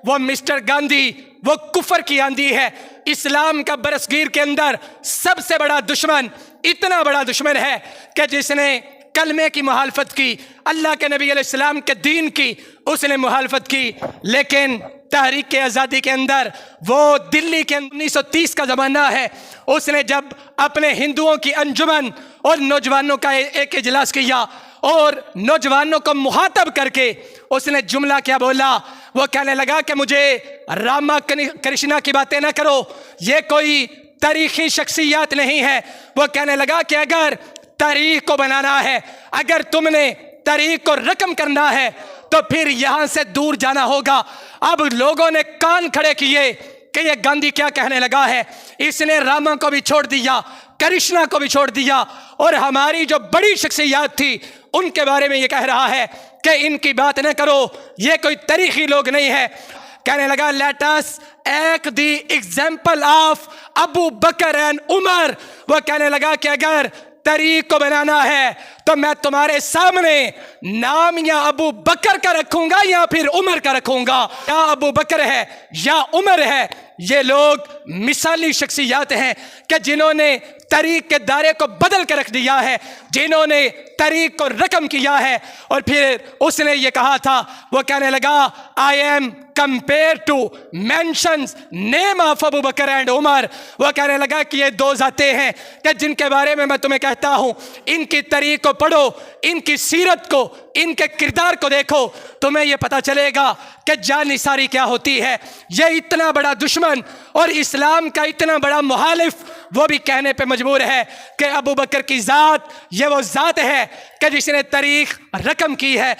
وہ مسٹر گاندھی وہ کفر کی آندھی ہے۔ اسلام کا برصغیر کے اندر سب سے بڑا دشمن اتنا بڑا دشمن ہے کہ جس نے کلمے کی مخالفت کی، اللہ کے نبی علیہ السلام کے دین کی اس نے مخالفت کی، لیکن تحریک آزادی کے اندر وہ دلی کے 1930 کا زمانہ ہے، اس نے جب اپنے ہندوؤں کی انجمن اور نوجوانوں کا ایک اجلاس کیا اور نوجوانوں کو مخاطب کر کے اس نے جملہ کیا بولا، وہ کہنے لگا کہ مجھے راما کرشنا کی باتیں نہ کرو، یہ کوئی تاریخی شخصیات نہیں ہے۔ وہ کہنے لگا کہ اگر تاریخ کو بنانا ہے، اگر تم نے تاریخ کو رقم کرنا ہے تو پھر یہاں سے دور جانا ہوگا۔ اب لوگوں نے کان کھڑے کیے کہ یہ گاندھی کیا کہنے لگا ہے، اس نے راما کو بھی چھوڑ دیا، کرشنا کو بھی چھوڑ دیا، اور ہماری جو بڑی شخصیات تھی ان کے بارے میں یہ کہہ رہا ہے کہ ان کی بات نہ کرو، یہ کوئی تاریخی لوگ نہیں ہے۔ کہنے لگا let us take the example of Abu Bakr and Umar. وہ کہنے لگا کہ اگر تاریخ کو بنانا ہے تو میں تمہارے سامنے نام یا ابو بکر کا رکھوں گا یا پھر عمر کا رکھوں گا، یا ابو بکر ہے یا عمر ہے۔ یہ لوگ مثالی شخصیات ہیں کہ جنہوں نے تاریخ کے دائرے کو بدل کے رکھ دیا ہے، جنہوں نے تاریخ کو رقم کیا ہے۔ اور پھر اس نے یہ کہا تھا، وہ کہنے لگا I am compared to mentions name of Abu Bakr and Umar. وہ کہنے لگا کہ یہ دو ذاتیں ہیں کہ جن کے بارے میں تمہیں کہتا ہوں، ان کی تاریخ کو پڑھو، ان کی سیرت کو، ان کے کردار کو دیکھو، تمہیں یہ پتہ چلے گا کہ جان نثاری کیا ہوتی ہے۔ یہ اتنا بڑا دشمن اور اسلام کا اتنا بڑا مخالف وہ بھی کہنے پہ مجبور ہے کہ ابو بکر کی ذات یہ وہ ذات ہے کہ جس نے تاریخ رقم کی ہے۔